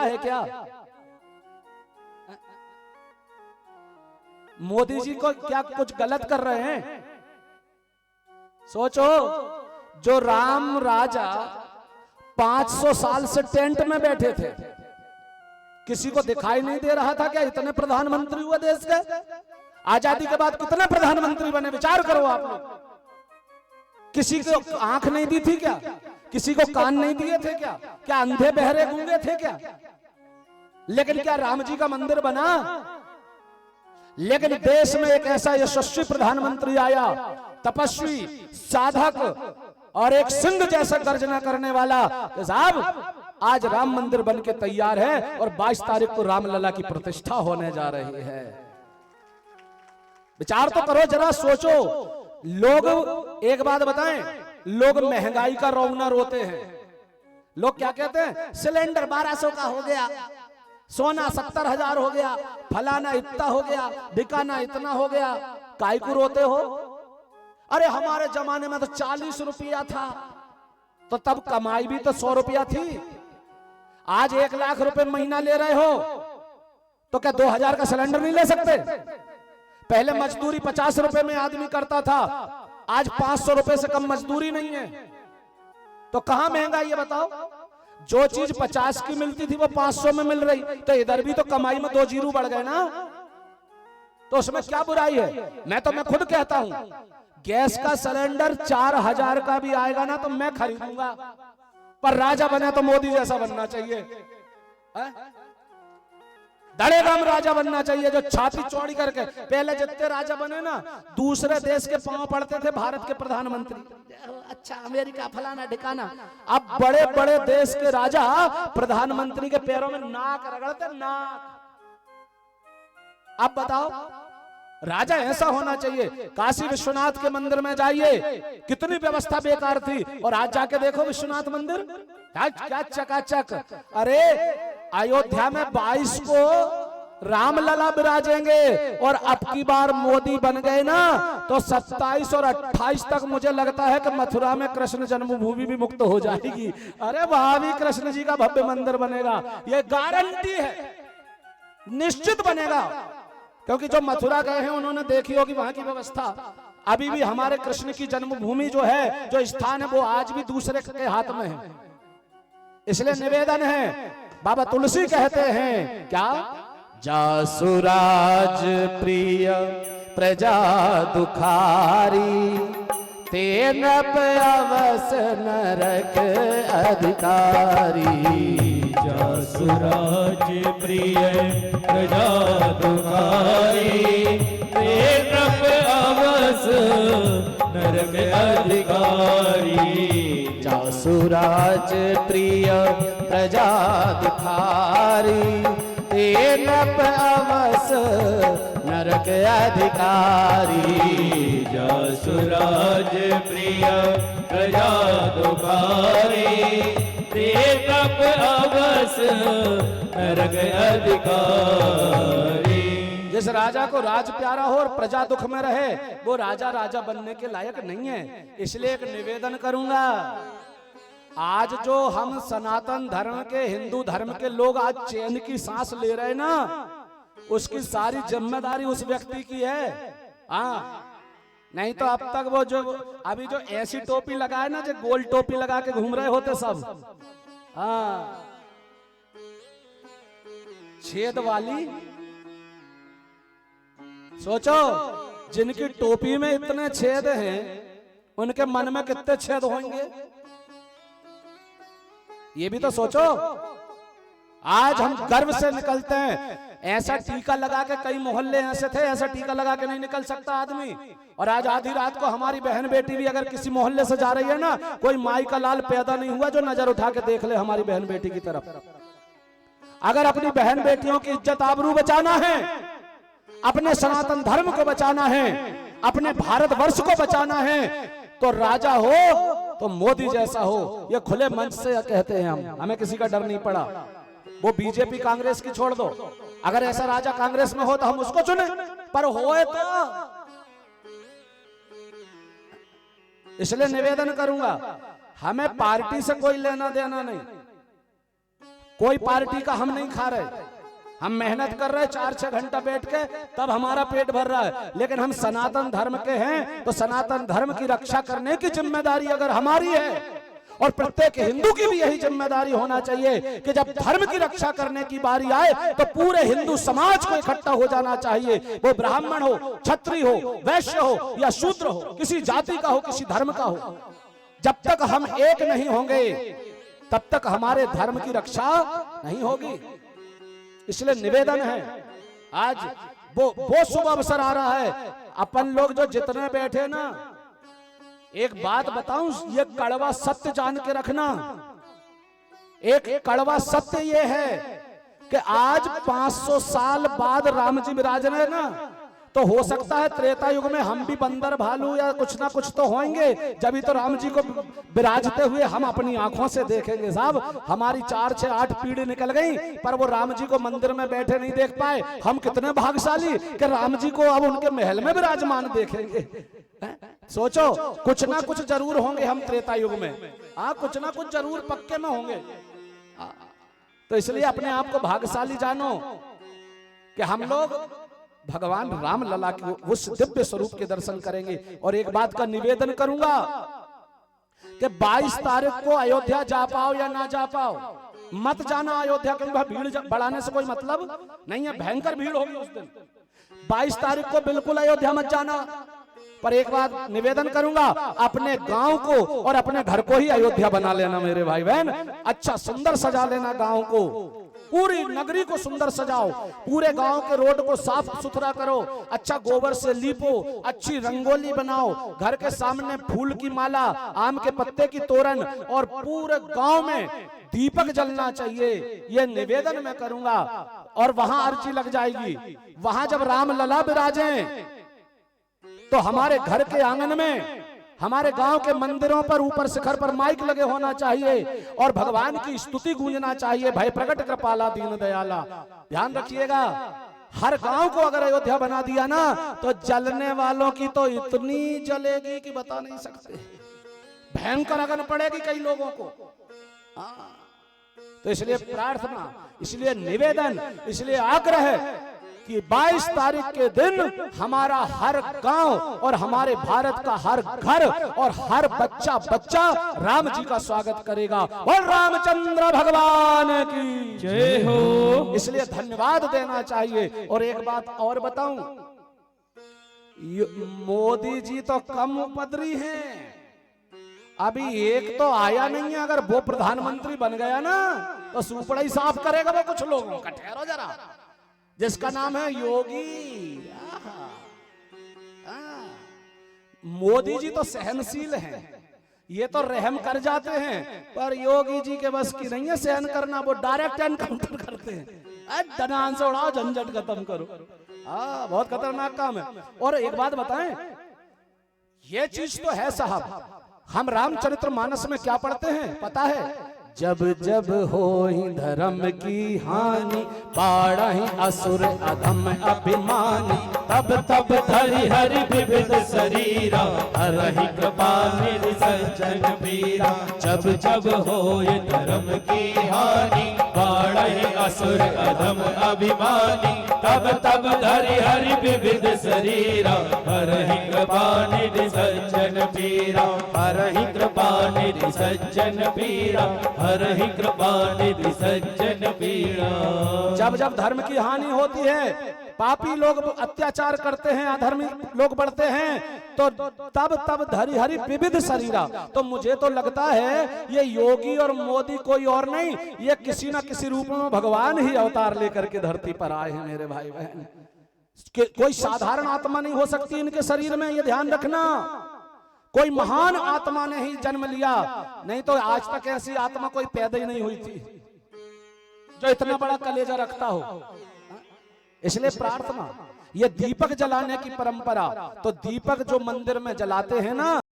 है क्या? मोदी जी को क्या कुछ गलत कर रहे हैं? सोचो, जो राम राजा 500 साल से टेंट में बैठे थे, किसी को दिखाई नहीं दे रहा था क्या इतने प्रधानमंत्री हुए देश के? आजादी के बाद कितने प्रधानमंत्री बने, विचार करो आप लोग। किसी को आंख नहीं दी थी क्या? किसी को कान नहीं दिए थे क्या? क्या अंधे बहरे गूंगे थे क्या? लेकिन क्या राम जी का मंदिर बना? लेकिन देश में एक ऐसा यशस्वी प्रधानमंत्री आया, तपस्वी, साधक और एक सिंह जैसा गर्जना करने वाला, साहब आज राम मंदिर बन के तैयार है और 22 तारीख को रामलला की प्रतिष्ठा होने जा रही है। विचार तो करो जरा, सोचो। लोग एक बात बताएं, लोग महंगाई का रोना रोते हैं। लोग क्या कहते हैं? सिलेंडर 1200 का हो गया, सोना 70,000 हो गया, फलाना इतना हो गया, ढिकाना इतना हो गया। काहे को रोते हो? अरे हमारे जमाने में तो 40 रुपया था, तो तब कमाई भी तो 100 रुपया थी। आज 1 लाख रुपए महीना ले रहे हो, तो क्या 2000 का सिलेंडर नहीं ले सकते? पहले मजदूरी 50 रुपए में आदमी करता था, आज 500 रुपए से कम मजदूरी नहीं है। तो कहां महंगाई है बताओ? जो चीज 50 की मिलती थी वो 500 में मिल रही, तो इधर भी तो कमाई में 2 जीरो बढ़ गए ना। तो उसमें क्या बुराई है? मैं खुद कहता हूं, गैस का सिलेंडर 4000 का भी आएगा ना तो मैं खरीदूंगा, पर राजा बने तो मोदी जैसा बनना चाहिए। दड़ेगाम राजा बनना चाहिए, जो छाती चौड़ी करके। पहले जितने राजा बने ना, दूसरे देश के पांव पड़ते थे भारत के प्रधानमंत्री, अच्छा अमेरिका फलाना ढिकाना। अब बड़े बड़े देश के राजा प्रधानमंत्री के पैरों में नाक रगड़ते, नाक। अब बताओ, राजा ऐसा होना चाहिए। काशी विश्वनाथ के मंदिर में जाइए, कितनी व्यवस्था बेकार थी, और आज जाके देखो विश्वनाथ मंदिर क्या चकाचक। अरे अयोध्या में 22 को रामलला विराजेंगे, और अब की बार मोदी बन गए ना तो 27 और 28 तक मुझे लगता है कि मथुरा में कृष्ण जन्मभूमि भी मुक्त हो जाएगी। अरे वहां भी कृष्ण जी का भव्य मंदिर बनेगा, ये गारंटी है, निश्चित बनेगा। क्योंकि जो मथुरा गए हैं उन्होंने देखी होगी वहां की व्यवस्था। अभी भी हमारे कृष्ण की जन्मभूमि जो है, जो स्थान है, वो आज भी दूसरे के हाथ में है। इसलिए निवेदन है, बाबा तुलसी कहते हैं क्या? जासुराज प्रिय प्रजा दुखारी, तेन अवस नरक अधिकारी। जासुराज प्रिय प्रजा दुखारी, तेन अवस नरक अधिकारी। जासुराज प्रिय प्रजा दुखारी, तेन अवस नरक अधिकारी। जासुराज प्रिय प्रजा दुखारी, तेन अवस नरक अधिकारी। जिस राजा को राज प्यारा हो और प्रजा दुख में रहे, वो राजा राजा बनने के लायक नहीं है। इसलिए एक निवेदन करूंगा, आज जो हम सनातन धर्म के, हिंदू धर्म के लोग आज चैन की सांस ले रहे ना, उसकी सारी जिम्मेदारी उस व्यक्ति की है। हाँ, नहीं तो अब तक वो जो अभी जो ऐसी टोपी लगाए ना, जो गोल टोपी लगा के घूम रहे होते सब, हाँ, छेद वाली। सोचो, जिनकी टोपी में इतने छेद हैं, उनके मन में कितने छेद होंगे, ये भी तो सोचो। आज हम गर्व से निकलते हैं, ऐसा टीका लगा के, कई मोहल्ले ऐसे थे ऐसा टीका लगा के नहीं निकल सकता आदमी। और आज आधी रात को हमारी बहन बेटी भी अगर किसी मोहल्ले से जा रही है ना, कोई माई का लाल पैदा नहीं हुआ जो नजर उठा के देख ले हमारी बहन बेटी की तरफ। अगर अपनी बहन बेटियों की इज्जत आबरू बचाना है, अपने सनातन धर्म को बचाना है, अपने भारतवर्ष को बचाना है, तो राजा हो तो मोदी जैसा हो। ये खुले मंच से कहते हैं हम, हमें किसी का डर नहीं पड़ा। वो बीजेपी कांग्रेस की छोड़ दो, अगर ऐसा राजा कांग्रेस में हो तो हम उसको चुने, पर होए तो। इसलिए निवेदन करूंगा, हमें पार्टी से कोई लेना देना नहीं, कोई पार्टी का हम नहीं खा रहे, हम मेहनत कर रहे हैं 4-6 घंटा बैठ के, तब हमारा पेट भर रहा है। लेकिन हम सनातन धर्म के हैं, तो सनातन धर्म की रक्षा करने की जिम्मेदारी अगर हमारी है, और प्रत्येक हिंदू की भी यही जिम्मेदारी होना चाहिए कि जब धर्म की रक्षा करने की बारी आए तो पूरे हिंदू समाज को इकट्ठा हो जाना चाहिए। वो ब्राह्मण हो, क्षत्रिय हो, वैश्य हो या शूद्र हो, किसी जाति का हो, किसी धर्म का हो, जब तक हम एक नहीं होंगे तब तक हमारे धर्म की रक्षा नहीं होगी। इसलिए निवेदन है, आज वो शुभ अवसर आ रहा है, अपन लोग जो जितने बैठे ना, एक बात बताऊं, ये कड़वा सत्य जान के रखना। एक कड़वा सत्य ये है कि आज 500 साल बाद राम जी विराज रहे ना, तो हो सकता है त्रेता युग में हम भी बंदर भालू या कुछ ना कुछ तो होंगे, जब तो राम जी को विराजते हुए हम अपनी आंखों से देखेंगे। साहब, हमारी 4-6-8 पीढ़ी निकल गई, पर वो राम जी को मंदिर में बैठे नहीं देख पाए। हम कितने भाग्यशाली कि राम जी को अब उनके महल में विराजमान देखेंगे। सोचो, कुछ ना कुछ जरूर होंगे हम त्रेता युग में, कुछ ना कुछ जरूर पक्के में होंगे। तो इसलिए अपने आप को भाग्यशाली जानो कि हम लोग भगवान राम लला के उस दिव्य स्वरूप के दर्शन करेंगे। और एक बात का निवेदन करूंगा कि 22 तारीख को अयोध्या जा पाओ या ना जा पाओ, मत जाना अयोध्या, क्योंकि भीड़ बढ़ाने से कोई मतलब नहीं है, भयंकर भीड़ होगी उस दिन। 22 तारीख को बिल्कुल अयोध्या मत जाना। पर एक बात निवेदन करूंगा, अपने गांव को और अपने घर को ही अयोध्या बना लेना मेरे भाई बहन। अच्छा सुंदर सजा लेना गांव को, पूरी नगरी को सुंदर सजाओ, पूरे गांव के रोड को साफ सुथरा करो, अच्छा गोबर से लीपो, अच्छी रंगोली बनाओ, घर के सामने फूल की माला, आम के पत्ते की तोरण, और पूरे गांव में दीपक जलना चाहिए। ये निवेदन मैं करूंगा। और वहां अर्जी लग जाएगी, वहां जब राम लला विराजें तो हमारे घर के आंगन में, हमारे गांव के मंदिरों पर ऊपर शिखर पर माइक लगे होना चाहिए और भगवान की स्तुति गूंजना चाहिए, भय प्रकट कृपाला दीन दयाला। ध्यान रखिएगा, हर गांव को अगर अयोध्या बना दिया ना, तो जलने वालों की तो इतनी जलेगी कि बता नहीं सकते, भयंकर अगन पड़ेगी कई लोगों को। तो इसलिए प्रार्थना, इसलिए निवेदन, इसलिए आग्रह कि 22 तारीख के दिन हमारा हर गांव और हमारे भारत का हर घर और हर बच्चा राम जी का स्वागत करेगा। और रामचंद्र भगवान की जय हो। इसलिए धन्यवाद देना चाहिए। और एक बात और बताऊं, मोदी जी तो कम उपद्रवी हैं, अभी एक तो आया नहीं है, अगर वो प्रधानमंत्री बन गया ना तो सुपड़ा ही साफ करेगा वो कुछ लोगों का। ठहरो जरा, जिसका नाम है योगी। मोदी जी तो सहनशील हैं, ये तो रहम कर जाते हैं, पर योगी जी के बस की नहीं है सहन करना, वो डायरेक्ट एनकाउंटर करते हैं। डनान से उड़ाओ, झंझट खत्म करो। बहुत खतरनाक काम है। और एक बात बताएं, ये चीज तो है साहब, हम रामचरितमानस में क्या पढ़ते हैं पता है? जब जब होई धर्म की हानि, पाड़हि असुर अधम अभिमानी, तब तब धरि हरि विविध शरीरा, हरहि कृपा निधि सज्जन पीरा। जब जब होय धर्म की हानि, पाड़हि असुर अधम अभिमानी, तब तब धरि हरि विविध शरीरा, हरहि कृपा निधि सज्जन पीरा। हरहि कृपा निधि सज्जन पीरा, हरहि कृपा निधि सज्जन पीरा। जब जब धर्म की हानि होती है, पापी लोग अत्याचार करते हैं, अधर्मी लोग बढ़ते हैं, तो तब तब धरि हरि विविध शरीरा। तो मुझे तो लगता है ये योगी और मोदी कोई और नहीं, ये किसी ना किसी रूप में भगवान ही अवतार लेकर के धरती पर आए हैं मेरे भाई बहन। कोई साधारण आत्मा नहीं हो सकती इनके शरीर में, ये ध्यान रखना। कोई महान आत्मा ने ही जन्म लिया, नहीं तो आज तक ऐसी आत्मा कोई पैदा ही नहीं हुई थी जो इतना बड़ा कलेजा रखता हो। इसलिए प्रार्थना, ये दीपक जलाने की परंपरा, तो दीपक जो मंदिर में जलाते हैं ना,